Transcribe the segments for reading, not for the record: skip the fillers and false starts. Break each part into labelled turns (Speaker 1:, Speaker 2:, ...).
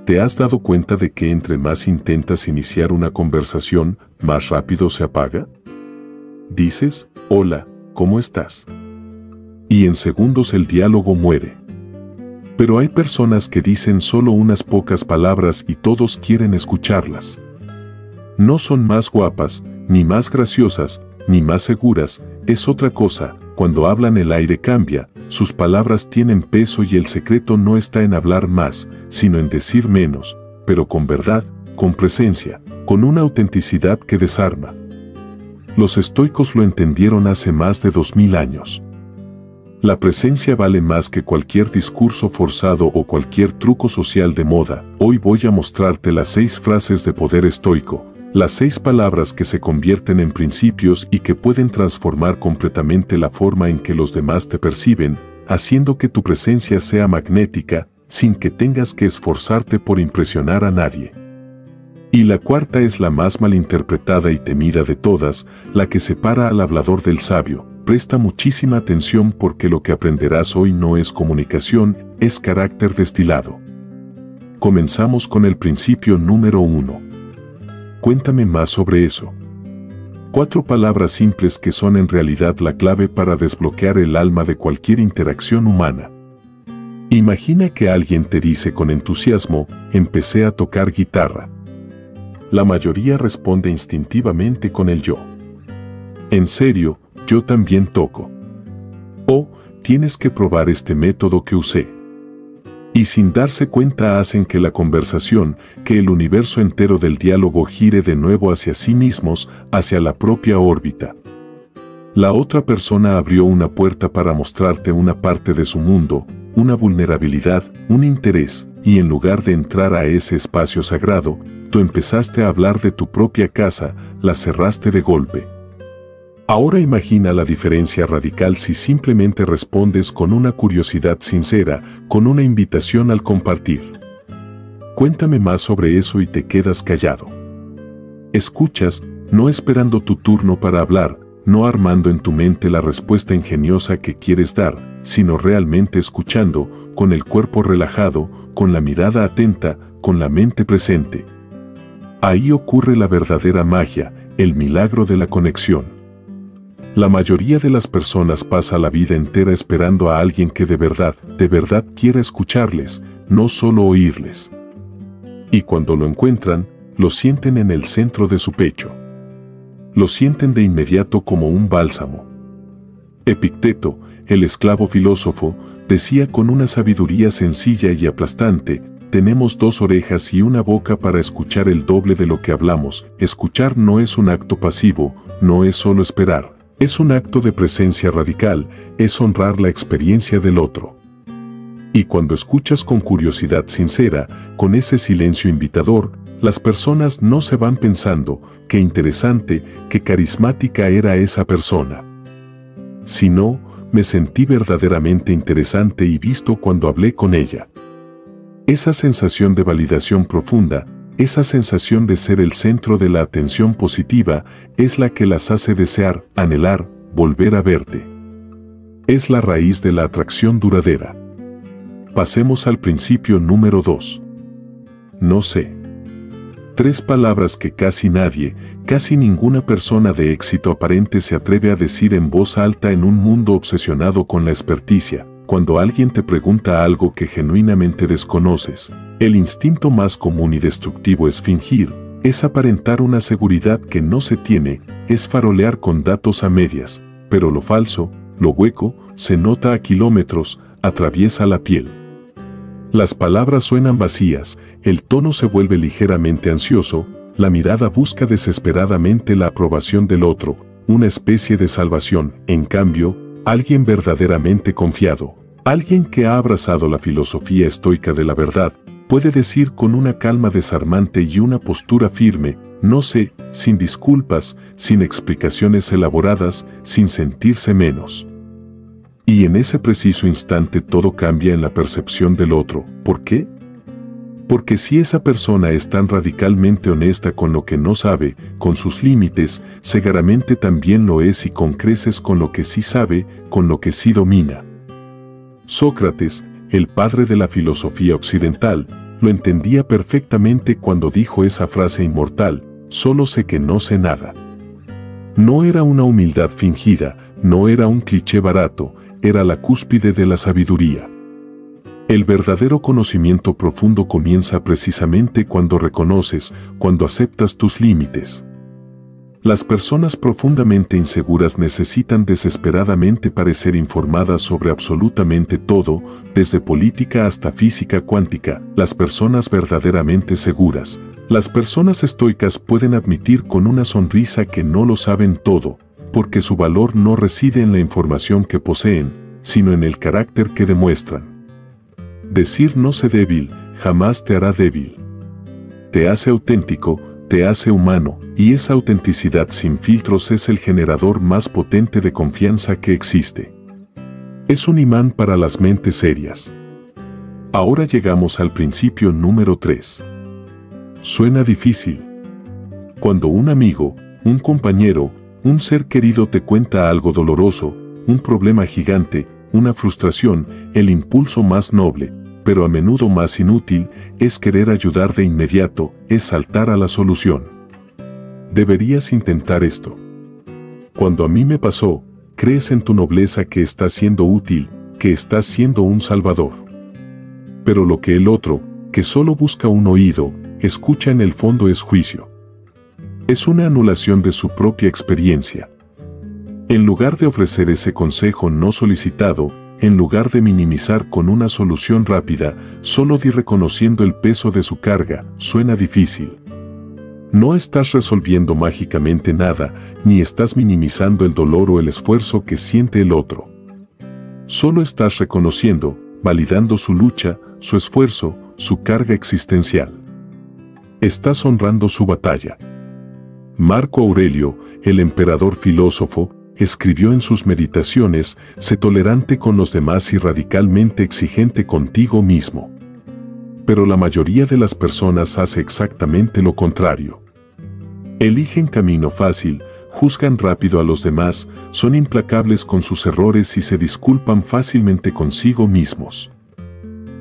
Speaker 1: ¿Te has dado cuenta de que entre más intentas iniciar una conversación, más rápido se apaga? Dices, hola, ¿cómo estás? Y en segundos el diálogo muere. Pero hay personas que dicen solo unas pocas palabras y todos quieren escucharlas. No son más guapas, ni más graciosas, ni más seguras, es otra cosa. Cuando hablan el aire cambia, sus palabras tienen peso y el secreto no está en hablar más, sino en decir menos, pero con verdad, con presencia, con una autenticidad que desarma. Los estoicos lo entendieron hace más de 2000 años. La presencia vale más que cualquier discurso forzado o cualquier truco social de moda. Hoy voy a mostrarte las 6 frases de poder estoico, las 6 palabras que se convierten en principios y que pueden transformar completamente la forma en que los demás te perciben, haciendo que tu presencia sea magnética, sin que tengas que esforzarte por impresionar a nadie. Y la cuarta es la más malinterpretada y temida de todas, la que separa al hablador del sabio. Presta muchísima atención porque lo que aprenderás hoy no es comunicación, es carácter destilado. Comenzamos con el principio número 1. Cuéntame más sobre eso. 4 palabras simples que son en realidad la clave para desbloquear el alma de cualquier interacción humana. Imagina que alguien te dice con entusiasmo, empecé a tocar guitarra. La mayoría responde instintivamente con el yo. En serio, yo también toco. O, tienes que probar este método que usé. Y sin darse cuenta hacen que la conversación, que el universo entero del diálogo gire de nuevo hacia sí mismos, hacia la propia órbita. La otra persona abrió una puerta para mostrarte una parte de su mundo, una vulnerabilidad, un interés, y en lugar de entrar a ese espacio sagrado, tú empezaste a hablar de tu propia casa, la cerraste de golpe. Ahora imagina la diferencia radical si simplemente respondes con una curiosidad sincera, con una invitación al compartir. Cuéntame más sobre eso y te quedas callado. Escuchas, no esperando tu turno para hablar, no armando en tu mente la respuesta ingeniosa que quieres dar, sino realmente escuchando, con el cuerpo relajado, con la mirada atenta, con la mente presente. Ahí ocurre la verdadera magia, el milagro de la conexión. La mayoría de las personas pasa la vida entera esperando a alguien que de verdad quiera escucharles, no solo oírles. Y cuando lo encuentran, lo sienten en el centro de su pecho. Lo sienten de inmediato como un bálsamo. Epicteto, el esclavo filósofo, decía con una sabiduría sencilla y aplastante, tenemos 2 orejas y una boca para escuchar el doble de lo que hablamos. Escuchar no es un acto pasivo, no es solo esperar. Es un acto de presencia radical, es honrar la experiencia del otro. Y cuando escuchas con curiosidad sincera, con ese silencio invitador, las personas no se van pensando, qué interesante, qué carismática era esa persona. Sino, me sentí verdaderamente interesante y visto cuando hablé con ella. Esa sensación de validación profunda, esa sensación de ser el centro de la atención positiva, es la que las hace desear, anhelar, volver a verte. Es la raíz de la atracción duradera. Pasemos al principio número 2. No sé. 3 palabras que casi nadie, casi ninguna persona de éxito aparente se atreve a decir en voz alta en un mundo obsesionado con la experticia. Cuando alguien te pregunta algo que genuinamente desconoces, el instinto más común y destructivo es fingir, es aparentar una seguridad que no se tiene, es farolear con datos a medias, pero lo falso, lo hueco, se nota a kilómetros, atraviesa la piel. Las palabras suenan vacías, el tono se vuelve ligeramente ansioso, la mirada busca desesperadamente la aprobación del otro, una especie de salvación. En cambio, alguien verdaderamente confiado, alguien que ha abrazado la filosofía estoica de la verdad, puede decir con una calma desarmante y una postura firme, no sé, sin disculpas, sin explicaciones elaboradas, sin sentirse menos. Y en ese preciso instante todo cambia en la percepción del otro. ¿Por qué? Porque si esa persona es tan radicalmente honesta con lo que no sabe, con sus límites, seguramente también lo es y con creces con lo que sí sabe, con lo que sí domina. Sócrates, el padre de la filosofía occidental, lo entendía perfectamente cuando dijo esa frase inmortal: solo sé que no sé nada. No era una humildad fingida, no era un cliché barato, era la cúspide de la sabiduría. El verdadero conocimiento profundo comienza precisamente cuando reconoces, cuando aceptas tus límites. Las personas profundamente inseguras necesitan desesperadamente parecer informadas sobre absolutamente todo, desde política hasta física cuántica. Las personas verdaderamente seguras, las personas estoicas pueden admitir con una sonrisa que no lo saben todo, porque su valor no reside en la información que poseen, sino en el carácter que demuestran. Decir no sé débil jamás te hará débil. Te hace auténtico, te hace humano, y esa autenticidad sin filtros es el generador más potente de confianza que existe. Es un imán para las mentes serias. Ahora llegamos al principio número 3. Suena difícil. Cuando un amigo, un compañero, un ser querido te cuenta algo doloroso, un problema gigante, una frustración, el impulso más noble, pero a menudo más inútil, es querer ayudar de inmediato, es saltar a la solución. Deberías intentar esto. Cuando a mí me pasó, crees en tu nobleza que estás siendo útil, que estás siendo un salvador. Pero lo que el otro, que solo busca un oído, escucha en el fondo es juicio. Es una anulación de su propia experiencia. En lugar de ofrecer ese consejo no solicitado, en lugar de minimizar con una solución rápida, solo di reconociendo el peso de su carga. Suena difícil. No estás resolviendo mágicamente nada, ni estás minimizando el dolor o el esfuerzo que siente el otro. Solo estás reconociendo, validando su lucha, su esfuerzo, su carga existencial. Estás honrando su batalla. Marco Aurelio, el emperador filósofo, escribió en sus meditaciones: sé tolerante con los demás y radicalmente exigente contigo mismo. Pero la mayoría de las personas hace exactamente lo contrario. Eligen camino fácil, juzgan rápido a los demás, son implacables con sus errores y se disculpan fácilmente consigo mismos.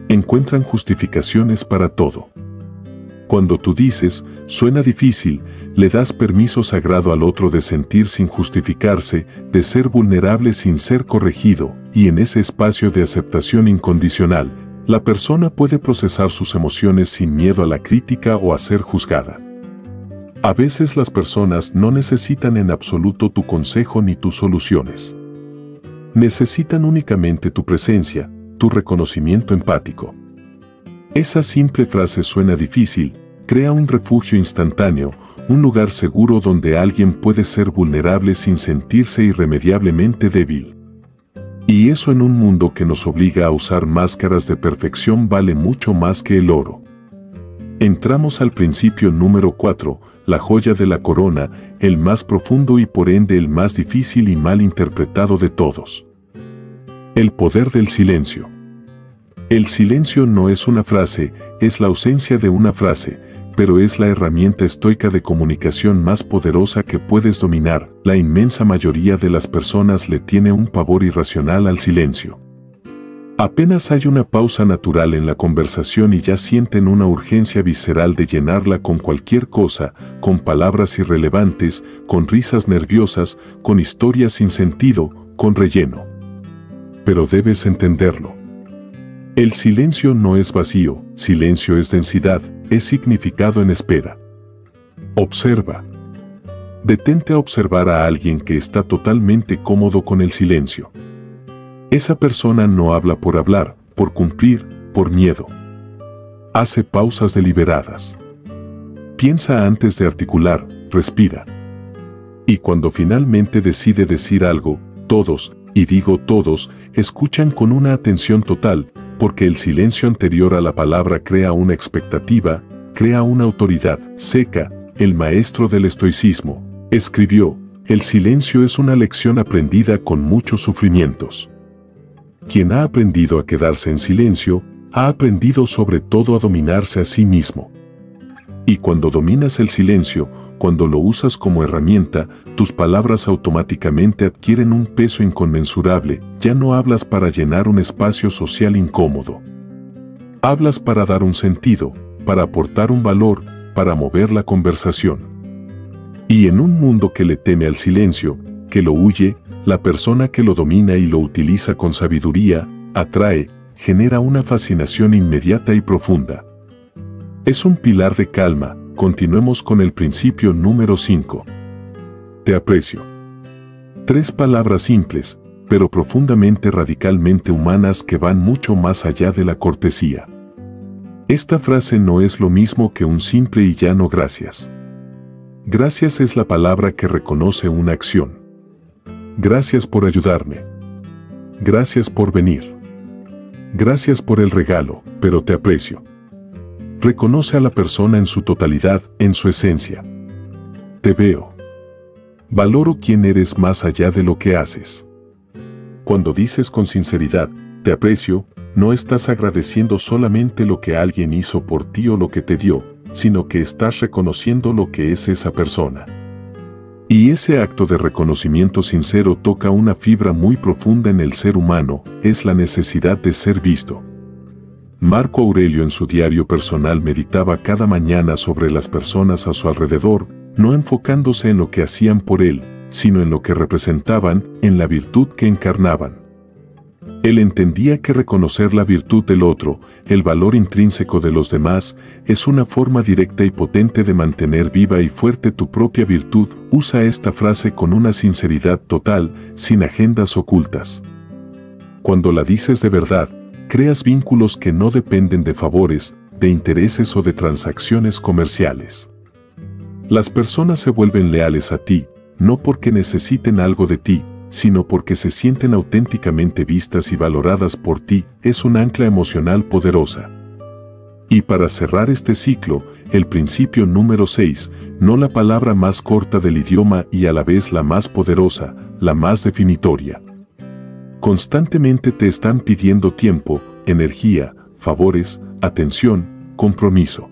Speaker 1: Encuentran justificaciones para todo. Cuando tú dices, suena difícil, le das permiso sagrado al otro de sentir sin justificarse, de ser vulnerable sin ser corregido, y en ese espacio de aceptación incondicional, la persona puede procesar sus emociones sin miedo a la crítica o a ser juzgada. A veces las personas no necesitan en absoluto tu consejo ni tus soluciones. Necesitan únicamente tu presencia, tu reconocimiento empático. Esa simple frase suena difícil, crea un refugio instantáneo, un lugar seguro donde alguien puede ser vulnerable sin sentirse irremediablemente débil. Y eso en un mundo que nos obliga a usar máscaras de perfección vale mucho más que el oro. Entramos al principio número 4, la joya de la corona, el más profundo y por ende el más difícil y mal interpretado de todos. El poder del silencio. El silencio no es una frase, es la ausencia de una frase, pero es la herramienta estoica de comunicación más poderosa que puedes dominar. La inmensa mayoría de las personas le tiene un pavor irracional al silencio. Apenas hay una pausa natural en la conversación y ya sienten una urgencia visceral de llenarla con cualquier cosa, con palabras irrelevantes, con risas nerviosas, con historias sin sentido, con relleno. Pero debes entenderlo. El silencio no es vacío, silencio es densidad, es significado en espera. Observa. Detente a observar a alguien que está totalmente cómodo con el silencio. Esa persona no habla por hablar, por cumplir, por miedo. Hace pausas deliberadas. Piensa antes de articular, respira. Y cuando finalmente decide decir algo, todos, y digo todos, escuchan con una atención total, porque el silencio anterior a la palabra crea una expectativa, crea una autoridad. Séneca, el maestro del estoicismo, escribió: el silencio es una lección aprendida con muchos sufrimientos. Quien ha aprendido a quedarse en silencio, ha aprendido sobre todo a dominarse a sí mismo. Y cuando dominas el silencio, cuando lo usas como herramienta, tus palabras automáticamente adquieren un peso inconmensurable. Ya no hablas para llenar un espacio social incómodo. Hablas para dar un sentido, para aportar un valor, para mover la conversación. Y en un mundo que le teme al silencio, que lo huye, la persona que lo domina y lo utiliza con sabiduría, atrae, genera una fascinación inmediata y profunda. Es un pilar de calma. Continuemos con el principio número 5. Te aprecio. 3 palabras simples, pero profundamente radicalmente humanas que van mucho más allá de la cortesía. Esta frase no es lo mismo que un simple y llano gracias. Gracias es la palabra que reconoce una acción. Gracias por ayudarme. Gracias por venir. Gracias por el regalo, pero te aprecio. Reconoce a la persona en su totalidad, en su esencia. Te veo. Valoro quién eres más allá de lo que haces. Cuando dices con sinceridad, te aprecio, no estás agradeciendo solamente lo que alguien hizo por ti o lo que te dio, sino que estás reconociendo lo que es esa persona. Y ese acto de reconocimiento sincero toca una fibra muy profunda en el ser humano, es la necesidad de ser visto. Marco Aurelio en su diario personal meditaba cada mañana sobre las personas a su alrededor, no enfocándose en lo que hacían por él, sino en lo que representaban, en la virtud que encarnaban. Él entendía que reconocer la virtud del otro, el valor intrínseco de los demás, es una forma directa y potente de mantener viva y fuerte tu propia virtud. Usa esta frase con una sinceridad total, sin agendas ocultas. Cuando la dices de verdad, creas vínculos que no dependen de favores, de intereses o de transacciones comerciales. Las personas se vuelven leales a ti, no porque necesiten algo de ti, sino porque se sienten auténticamente vistas y valoradas por ti. Es un ancla emocional poderosa. Y para cerrar este ciclo, el principio número 6, no la palabra más corta del idioma y a la vez la más poderosa, la más definitoria. Constantemente te están pidiendo tiempo, energía, favores, atención, compromiso.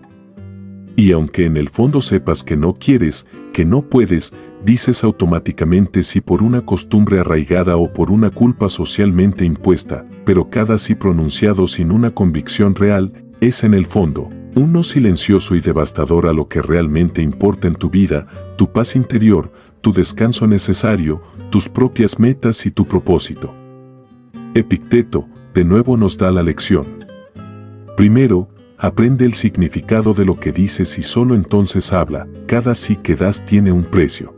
Speaker 1: Y aunque en el fondo sepas que no quieres, que no puedes, dices automáticamente sí por una costumbre arraigada o por una culpa socialmente impuesta, pero cada sí pronunciado sin una convicción real, es en el fondo un no silencioso y devastador a lo que realmente importa en tu vida, tu paz interior, tu descanso necesario, tus propias metas y tu propósito. Epicteto, de nuevo nos da la lección. Primero, aprende el significado de lo que dices y solo entonces habla. Cada sí que das tiene un precio.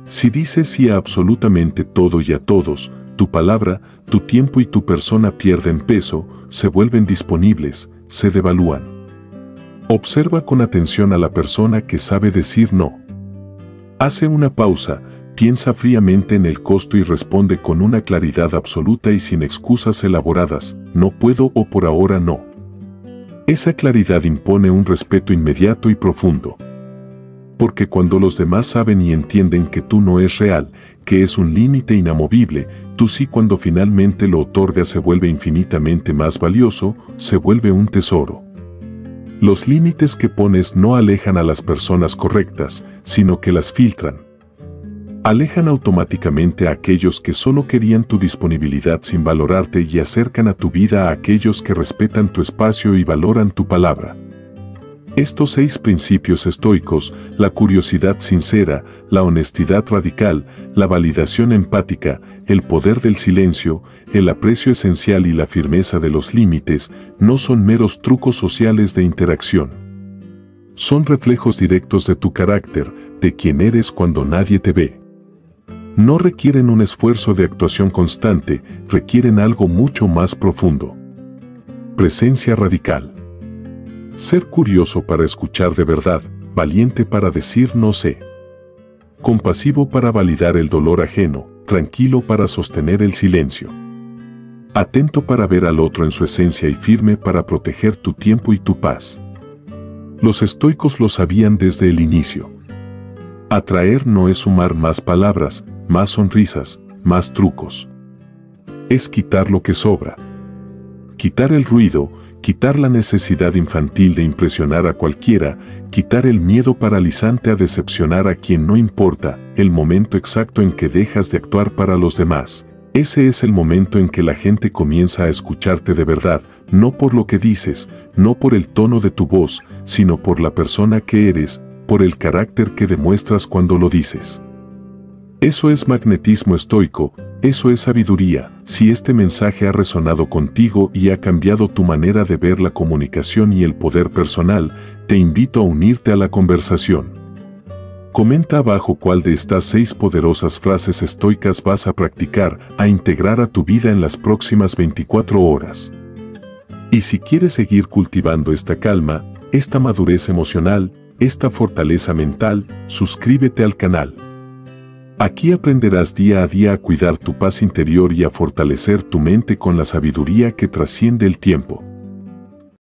Speaker 1: Si dices sí a absolutamente todo y a todos, tu palabra, tu tiempo y tu persona pierden peso, se vuelven disponibles, se devalúan. Observa con atención a la persona que sabe decir no. Hace una pausa, piensa fríamente en el costo y responde con una claridad absoluta y sin excusas elaboradas, no puedo o por ahora no. Esa claridad impone un respeto inmediato y profundo. Porque cuando los demás saben y entienden que tú no es real, que es un límite inamovible, tú sí cuando finalmente lo otorgas se vuelve infinitamente más valioso, se vuelve un tesoro. Los límites que pones no alejan a las personas correctas, sino que las filtran. Alejan automáticamente a aquellos que solo querían tu disponibilidad sin valorarte y acercan a tu vida a aquellos que respetan tu espacio y valoran tu palabra. Estos 6 principios estoicos, la curiosidad sincera, la honestidad radical, la validación empática, el poder del silencio, el aprecio esencial y la firmeza de los límites, no son meros trucos sociales de interacción. Son reflejos directos de tu carácter, de quién eres cuando nadie te ve. No requieren un esfuerzo de actuación constante, requieren algo mucho más profundo. Presencia radical. Ser curioso para escuchar de verdad, valiente para decir no sé. Compasivo para validar el dolor ajeno, tranquilo para sostener el silencio. Atento para ver al otro en su esencia y firme para proteger tu tiempo y tu paz. Los estoicos lo sabían desde el inicio. Atraer no es sumar más palabras, más sonrisas, más trucos. Es quitar lo que sobra. Quitar el ruido, quitar la necesidad infantil de impresionar a cualquiera, quitar el miedo paralizante a decepcionar a quien no importa, el momento exacto en que dejas de actuar para los demás. Ese es el momento en que la gente comienza a escucharte de verdad, no por lo que dices, no por el tono de tu voz, sino por la persona que eres, por el carácter que demuestras cuando lo dices. Eso es magnetismo estoico, eso es sabiduría. Si este mensaje ha resonado contigo y ha cambiado tu manera de ver la comunicación y el poder personal, te invito a unirte a la conversación. Comenta abajo cuál de estas 6 poderosas frases estoicas vas a practicar, a integrar a tu vida en las próximas 24 horas. Y si quieres seguir cultivando esta calma, esta madurez emocional, esta fortaleza mental, suscríbete al canal. Aquí aprenderás día a día a cuidar tu paz interior y a fortalecer tu mente con la sabiduría que trasciende el tiempo.